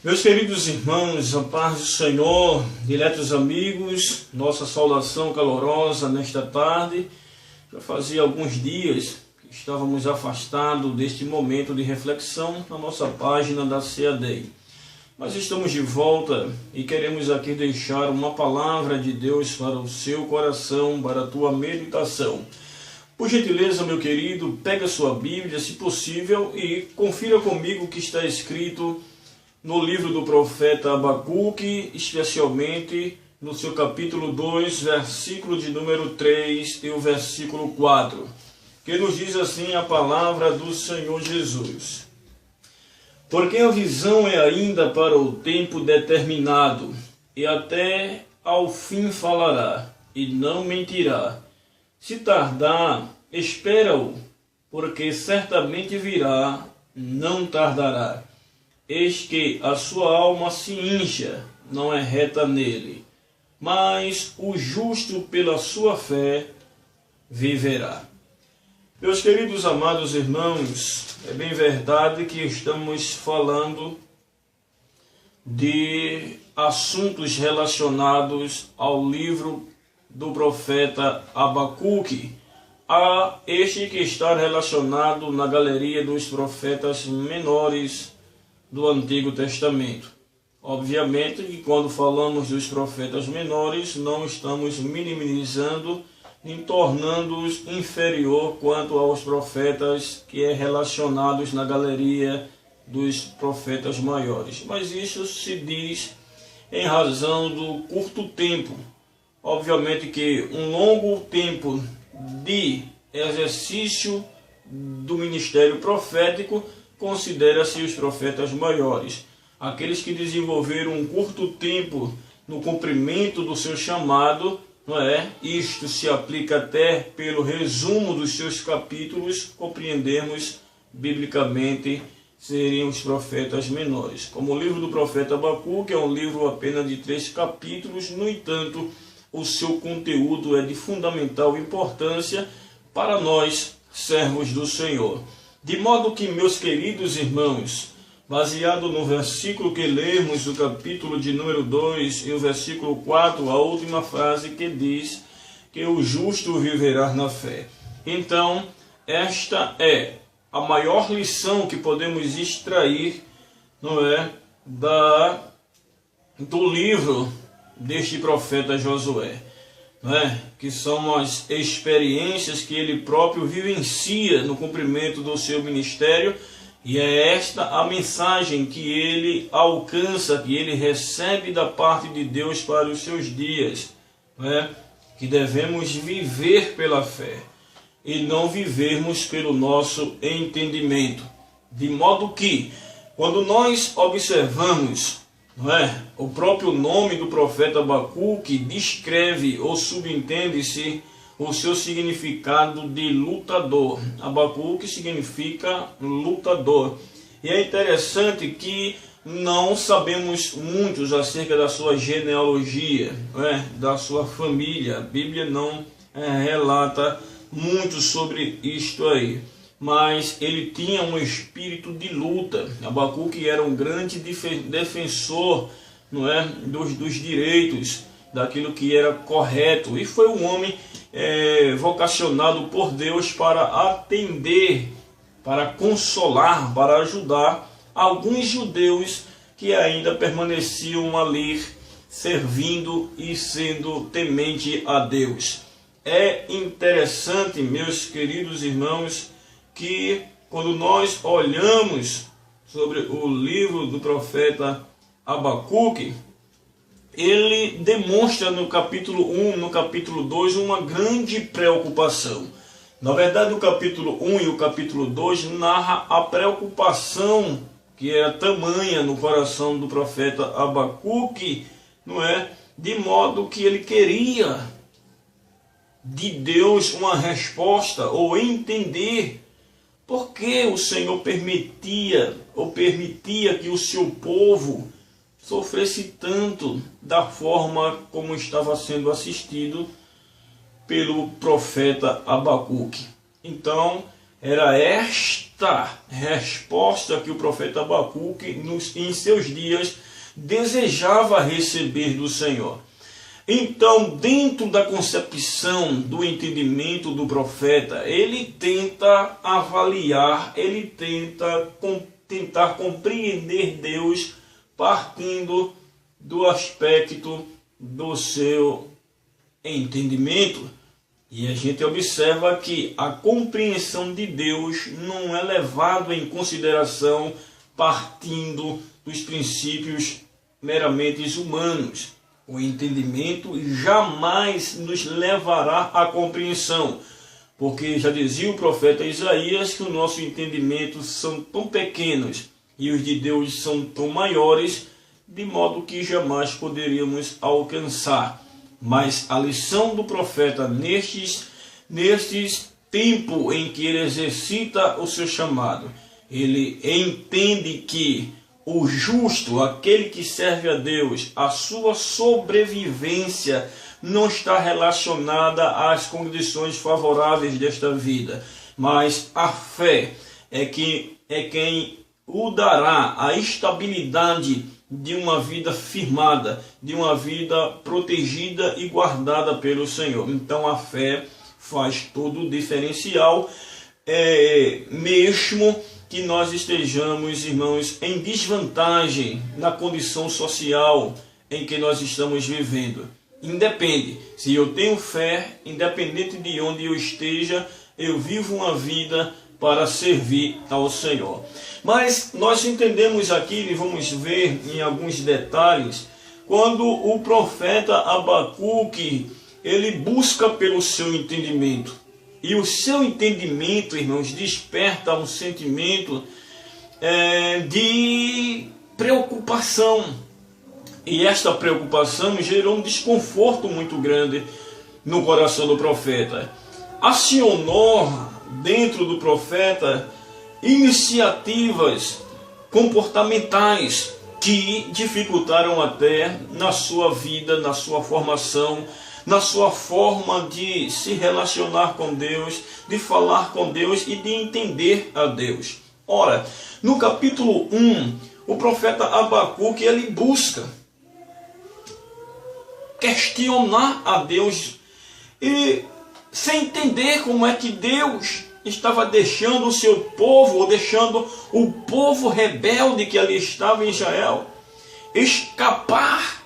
Meus queridos irmãos, a paz do Senhor, diletos amigos, nossa saudação calorosa nesta tarde. Já fazia alguns dias que estávamos afastados deste momento de reflexão na nossa página da CAD. Mas estamos de volta e queremos aqui deixar uma palavra de Deus para o seu coração, para a tua meditação. Por gentileza, meu querido, pega sua Bíblia, se possível, e confira comigo o que está escrito no livro do profeta Abacuque, especialmente no seu capítulo 2, versículo de número 3 e o versículo 4, que nos diz assim a palavra do Senhor Jesus. Porque a visão é ainda para o tempo determinado, e até ao fim falará, e não mentirá. Se tardar, espera-o, porque certamente virá, não tardará. Eis que a sua alma se incha, não é reta nele, mas o justo pela sua fé viverá. Meus queridos amados irmãos, é bem verdade que estamos falando de assuntos relacionados ao livro do profeta Abacuque, a este que está relacionado na galeria dos profetas menores do Antigo Testamento. Obviamente que quando falamos dos profetas menores, não estamos minimizando nem tornando-os inferior quanto aos profetas que é relacionados na galeria dos profetas maiores. Mas isso se diz em razão do curto tempo. Obviamente que um longo tempo de exercício do ministério profético considera-se os profetas maiores. Aqueles que desenvolveram um curto tempo no cumprimento do seu chamado, não é? Isto se aplica até pelo resumo dos seus capítulos, compreendemos biblicamente, seriam os profetas menores. Como o livro do profeta Abacuque é um livro apenas de 3 capítulos, no entanto, o seu conteúdo é de fundamental importância para nós, servos do Senhor. De modo que, meus queridos irmãos, baseado no versículo que lemos, do capítulo de número 2 e o versículo 4, a última frase que diz que o justo viverá na fé. Então, esta é a maior lição que podemos extrair, não é, do livro deste profeta Josué. Que são as experiências que ele próprio vivencia no cumprimento do seu ministério, e é esta a mensagem que ele alcança, que ele recebe da parte de Deus para os seus dias, que devemos viver pela fé e não vivermos pelo nosso entendimento, de modo que, quando nós observamos o próprio nome do profeta Abacuque, descreve ou subentende-se o seu significado de lutador. Abacuque significa lutador. E é interessante que não sabemos muitos acerca da sua genealogia, da sua família. A Bíblia não relata muito sobre isto aí. Mas ele tinha um espírito de luta. Abacuque era um grande defensor, dos direitos, daquilo que era correto. E foi um homem vocacionado por Deus para atender, para consolar, para ajudar alguns judeus que ainda permaneciam ali servindo e sendo temente a Deus. É interessante, meus queridos irmãos, que quando nós olhamos sobre o livro do profeta Abacuque, ele demonstra no capítulo 1, no capítulo 2, uma grande preocupação. Na verdade, o capítulo 1 e o capítulo 2 narra a preocupação que era tamanha no coração do profeta Abacuque, de modo que ele queria de Deus uma resposta ou entender por que o Senhor permitia que o seu povo sofresse tanto da forma como estava sendo assistido pelo profeta Abacuque. Então, Era esta resposta que o profeta Abacuque, em seus dias, desejava receber do Senhor. Então, dentro da concepção, do entendimento do profeta, ele tenta avaliar, ele tentar compreender Deus partindo do aspecto do seu entendimento. E a gente observa que a compreensão de Deus não é levada em consideração partindo dos princípios meramente humanos. O entendimento jamais nos levará à compreensão, porque já dizia o profeta Isaías que o nosso entendimento são tão pequenos e os de Deus são tão maiores, de modo que jamais poderíamos alcançar. Mas a lição do profeta nestes tempos em que ele exercita o seu chamado, ele entende que o justo, aquele que serve a Deus, a sua sobrevivência não está relacionada às condições favoráveis desta vida, mas a fé é quem o dará a estabilidade de uma vida firmada, de uma vida protegida e guardada pelo Senhor. Então a fé faz todo o diferencial, mesmo que nós estejamos, irmãos, em desvantagem na condição social em que nós estamos vivendo. Independe, se eu tenho fé, independente de onde eu esteja, eu vivo uma vida para servir ao Senhor. Mas nós entendemos aqui, e vamos ver em alguns detalhes, quando o profeta Abacuque, ele busca pelo seu entendimento. E o seu entendimento, irmãos, desperta um sentimento de preocupação. E esta preocupação gerou um desconforto muito grande no coração do profeta. Acionou dentro do profeta iniciativas comportamentais que dificultaram até na sua vida, na sua formação, na sua forma de se relacionar com Deus, de falar com Deus e de entender a Deus. Ora, no capítulo 1, o profeta Abacuque, ele busca questionar a Deus e sem entender como é que Deus estava deixando o seu povo, ou deixando o povo rebelde que ali estava em Israel, escapar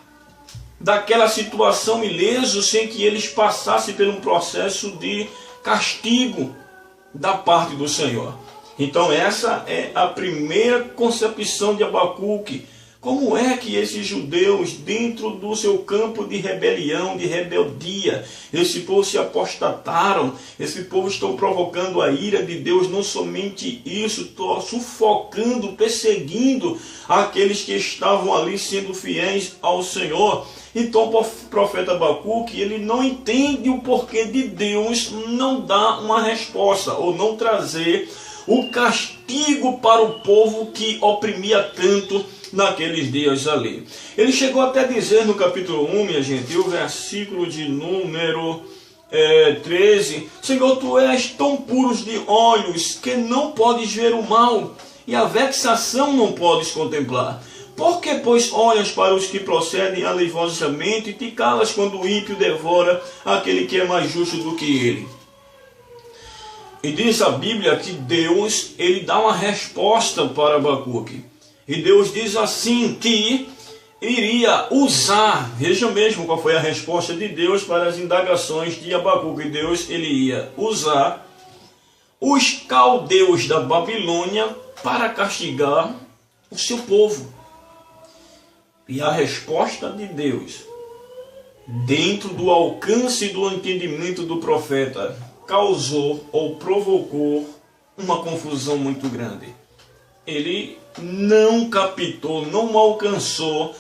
daquela situação ileso sem que eles passassem por um processo de castigo da parte do Senhor. Então essa é a primeira concepção de Abacuque. Como é que esses judeus, dentro do seu campo de rebelião, de rebeldia, esse povo se apostataram, esse povo estão provocando a ira de Deus, não somente isso, estão sufocando, perseguindo aqueles que estavam ali sendo fiéis ao Senhor. Então o profeta Abacuque, ele não entende o porquê de Deus não dar uma resposta, ou não trazer o castigo para o povo que oprimia tanto naqueles dias ali. Ele chegou até a dizer no capítulo 1, minha gente, o versículo de número 13, Senhor, tu és tão puros de olhos que não podes ver o mal, e a vexação não podes contemplar. Por que, pois, olhas para os que procedem aleivosamente e te calas quando o ímpio devora aquele que é mais justo do que ele? E diz a Bíblia que Deus, ele dá uma resposta para Abacuque. E Deus diz assim que iria usar, veja mesmo qual foi a resposta de Deus para as indagações de Abacuque. Deus, ele ia usar os caldeus da Babilônia para castigar o seu povo. E a resposta de Deus, dentro do alcance do entendimento do profeta, causou ou provocou uma confusão muito grande. Ele não captou, não alcançou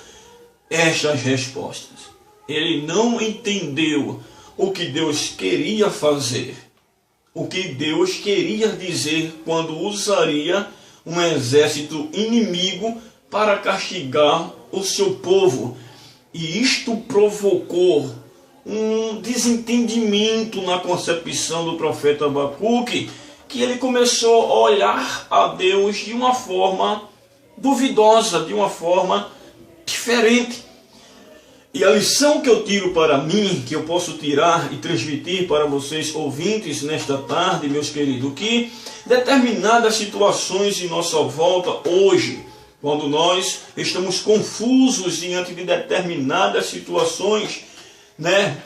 estas respostas. Ele não entendeu o que Deus queria fazer, o que Deus queria dizer quando usaria um exército inimigo para castigar o seu povo. E isto provocou um desentendimento na concepção do profeta Abacuque, que ele começou a olhar a Deus de uma forma duvidosa, de uma forma diferente. E a lição que eu tiro para mim, que eu posso tirar e transmitir para vocês ouvintes nesta tarde, meus queridos, que determinadas situações em nossa volta hoje, quando nós estamos confusos diante de determinadas situações,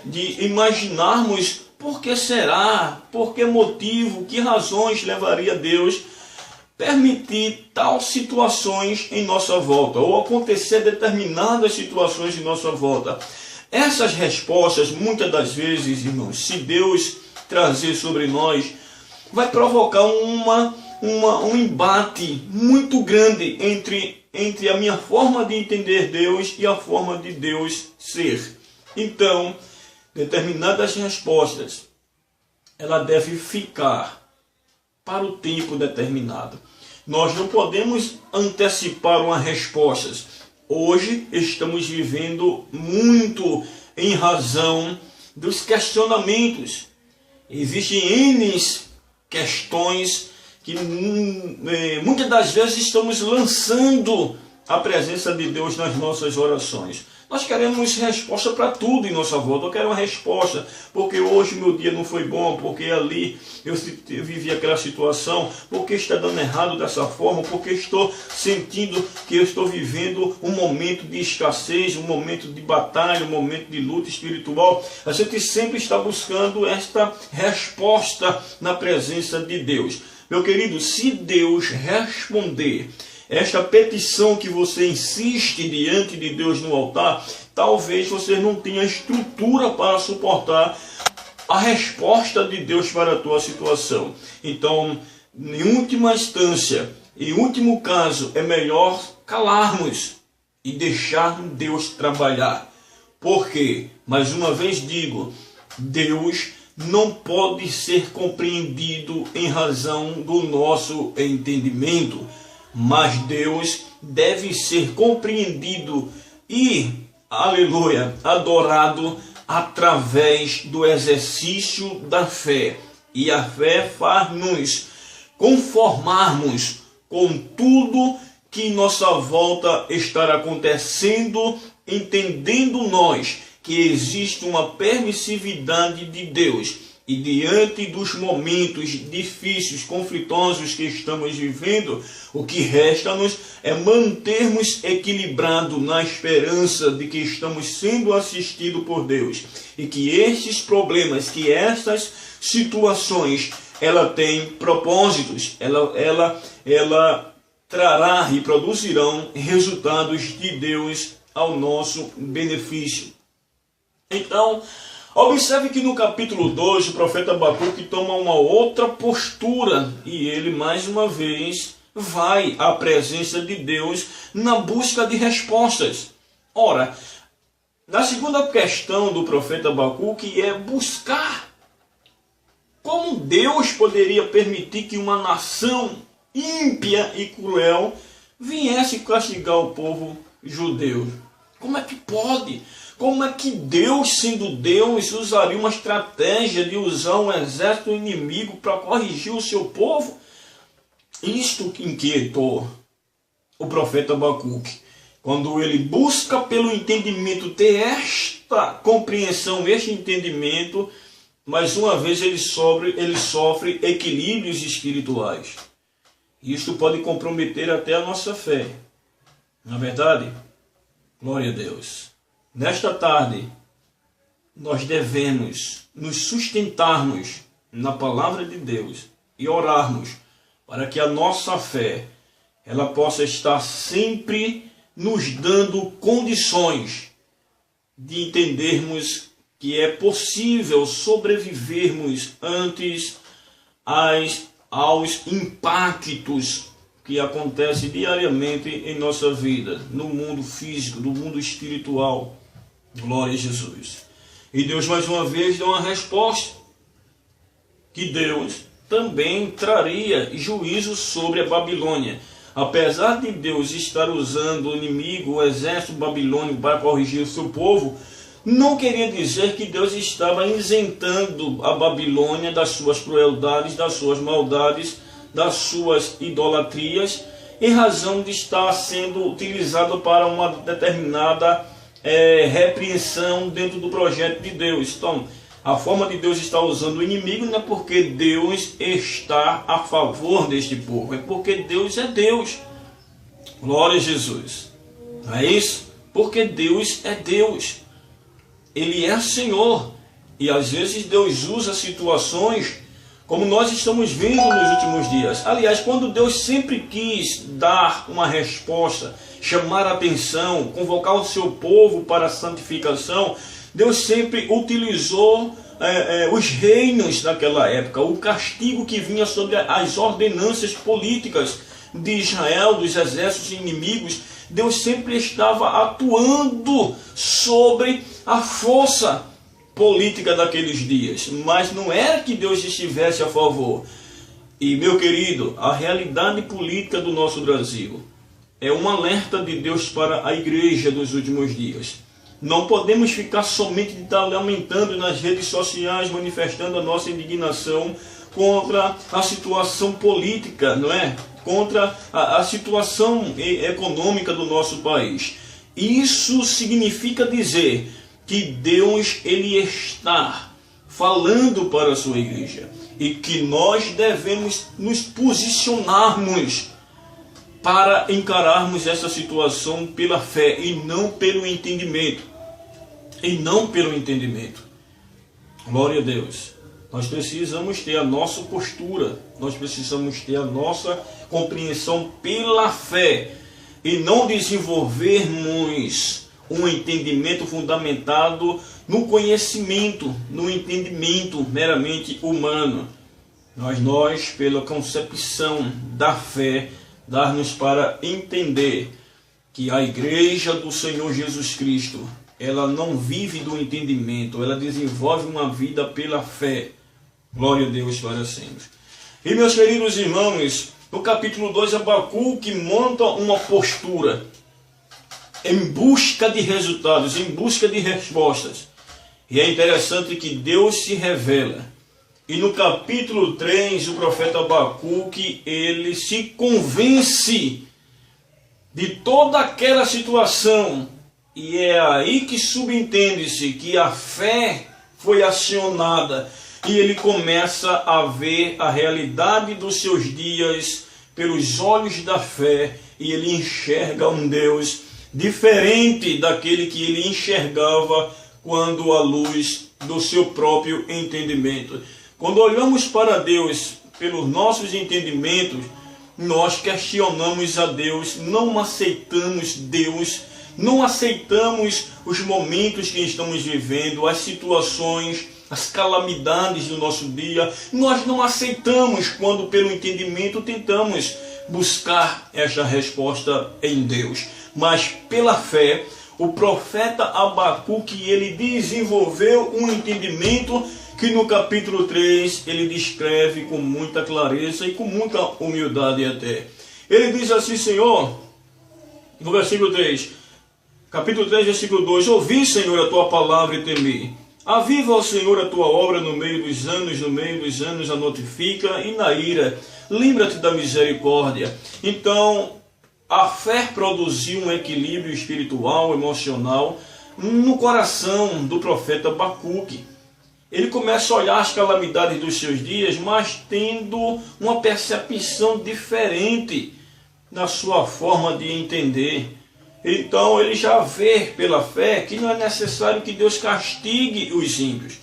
de imaginarmos por que será, por que motivo, que razões levaria Deus permitir tal situações em nossa volta, ou acontecer determinadas situações em nossa volta. Essas respostas, muitas das vezes, irmãos, se Deus trazer sobre nós, vai provocar um embate muito grande entre a minha forma de entender Deus e a forma de Deus ser. Então, determinadas respostas, ela deve ficar para o tempo determinado. Nós não podemos antecipar uma resposta. Hoje estamos vivendo muito em razão dos questionamentos. Existem N questões que muitas das vezes estamos lançando a presença de Deus nas nossas orações. Nós queremos resposta para tudo em nossa volta. Eu quero uma resposta, porque hoje meu dia não foi bom, porque ali eu vivi aquela situação, porque está dando errado dessa forma, porque estou sentindo que eu estou vivendo um momento de escassez, um momento de batalha, um momento de luta espiritual. A gente sempre está buscando esta resposta na presença de Deus. Meu querido, se Deus responder esta petição que você insiste diante de Deus no altar, talvez você não tenha estrutura para suportar a resposta de Deus para a tua situação. Então, em última instância, em último caso, é melhor calarmos e deixar Deus trabalhar. Por quê? Mais uma vez digo, Deus não pode ser compreendido em razão do nosso entendimento. Mas Deus deve ser compreendido e, aleluia, adorado através do exercício da fé. E a fé faz-nos conformarmos com tudo que em nossa volta está acontecendo, entendendo nós que existe uma permissividade de Deus. E diante dos momentos difíceis, conflitosos que estamos vivendo, o que resta-nos é mantermos equilibrados na esperança de que estamos sendo assistidos por Deus. E que estes problemas, que estas situações, ela tem propósitos, ela trará e produzirão resultados de Deus ao nosso benefício. Então, observe que no capítulo 2, o profeta Abacuque toma uma outra postura e ele, mais uma vez, vai à presença de Deus na busca de respostas. Ora, na segunda questão do profeta Abacuque é buscar como Deus poderia permitir que uma nação ímpia e cruel viesse castigar o povo judeu. Como é que pode? Como é que Deus, sendo Deus, usaria uma estratégia de usar um exército inimigo para corrigir o seu povo? Isto que inquietou o profeta Abacuque. Quando ele busca pelo entendimento ter esta compreensão, este entendimento, mais uma vez ele sofre equilíbrios espirituais. Isto pode comprometer até a nossa fé. Não é verdade? Glória a Deus. Nesta tarde, nós devemos nos sustentarmos na palavra de Deus e orarmos para que a nossa fé ela possa estar sempre nos dando condições de entendermos que é possível sobrevivermos antes aos impactos que acontecem diariamente em nossa vida, no mundo físico, no mundo espiritual. Glória a Jesus. E Deus mais uma vez deu uma resposta, que Deus também traria juízo sobre a Babilônia. Apesar de Deus estar usando o inimigo, o exército babilônico para corrigir o seu povo, não queria dizer que Deus estava isentando a Babilônia das suas crueldades, das suas maldades, das suas idolatrias, em razão de estar sendo utilizado para uma determinada repreensão dentro do projeto de Deus. Então, a forma de Deus estar usando o inimigo não é porque Deus está a favor deste povo, é porque Deus é Deus. Glória a Jesus. Não é isso? Porque Deus é Deus. Ele é Senhor. E às vezes Deus usa situações como nós estamos vendo nos últimos dias. Aliás, quando Deus sempre quis dar uma resposta, chamar a atenção, convocar o seu povo para a santificação, Deus sempre utilizou os reinos daquela época, o castigo que vinha sobre as ordenanças políticas de Israel, dos exércitos inimigos. Deus sempre estava atuando sobre a força política daqueles dias, mas não era que Deus estivesse a favor. E, meu querido, a realidade política do nosso Brasil é um alerta de Deus para a igreja dos últimos dias. Não podemos ficar somente lamentando nas redes sociais, manifestando a nossa indignação contra a situação política, não é? Contra a situação econômica do nosso país. Isso significa dizer que Deus ele está falando para a sua igreja e que nós devemos nos posicionarmos para encararmos essa situação pela fé e não pelo entendimento. E não pelo entendimento. Glória a Deus. Nós precisamos ter a nossa postura, nós precisamos ter a nossa compreensão pela fé e não desenvolvermos um entendimento fundamentado no conhecimento, no entendimento meramente humano. Nós pela concepção da fé, dar-nos para entender que a igreja do Senhor Jesus Cristo, ela não vive do entendimento, ela desenvolve uma vida pela fé. Glória a Deus para sempre. E meus queridos irmãos, no capítulo 2, Abacuque monta uma postura em busca de resultados, em busca de respostas. E é interessante que Deus se revela. E no capítulo 3, o profeta Abacuque, ele se convence de toda aquela situação. E é aí que subentende-se que a fé foi acionada. E ele começa a ver a realidade dos seus dias pelos olhos da fé. E ele enxerga um Deus diferente daquele que ele enxergava quando à luz do seu próprio entendimento. Quando olhamos para Deus pelos nossos entendimentos, nós questionamos a Deus, não aceitamos Deus, não aceitamos os momentos que estamos vivendo, as situações, as calamidades do nosso dia. Nós não aceitamos quando pelo entendimento tentamos buscar esta resposta em Deus. Mas pela fé, o profeta Abacuque, ele desenvolveu um entendimento que no capítulo 3 ele descreve com muita clareza e com muita humildade até. Ele diz assim: Senhor, no versículo 3, capítulo 3, versículo 2, ouvi, Senhor, a tua palavra e temi. Aviva, ó Senhor, a tua obra no meio dos anos a notifica, e na ira, lembra-te da misericórdia. Então, a fé produziu um equilíbrio espiritual, emocional, no coração do profeta Abacuque. Ele começa a olhar as calamidades dos seus dias, mas tendo uma percepção diferente na sua forma de entender. Então ele já vê pela fé que não é necessário que Deus castigue os ímpios,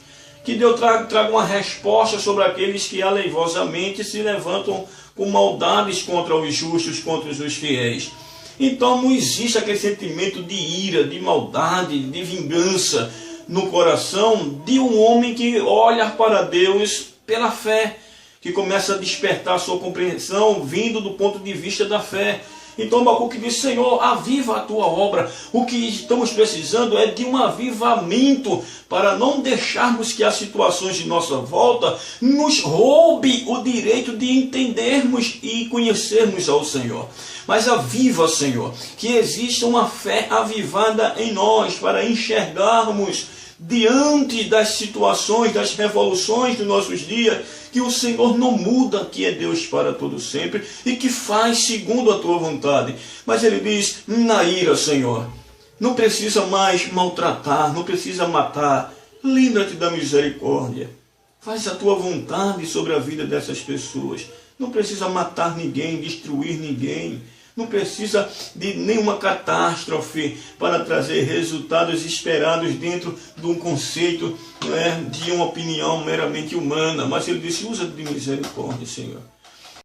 que Deus traga uma resposta sobre aqueles que aleivosamente se levantam com maldades contra os justos, contra os fiéis. Então não existe aquele sentimento de ira, de maldade, de vingança no coração de um homem que olha para Deus pela fé, que começa a despertar sua compreensão vindo do ponto de vista da fé. Então Abacuque diz: Senhor, aviva a tua obra. O que estamos precisando é de um avivamento para não deixarmos que as situações de nossa volta nos roube o direito de entendermos e conhecermos ao Senhor. Mas aviva, Senhor, que exista uma fé avivada em nós para enxergarmos diante das situações, das revoluções dos nossos dias, que o Senhor não muda, que é Deus para todo sempre e que faz segundo a tua vontade. Mas ele diz: na ira, Senhor, não precisa mais maltratar, não precisa matar. Lembra-te da misericórdia. Faz a tua vontade sobre a vida dessas pessoas. Não precisa matar ninguém, destruir ninguém. Não precisa de nenhuma catástrofe para trazer resultados esperados dentro de um conceito, de uma opinião meramente humana. Mas ele disse: usa de misericórdia, Senhor.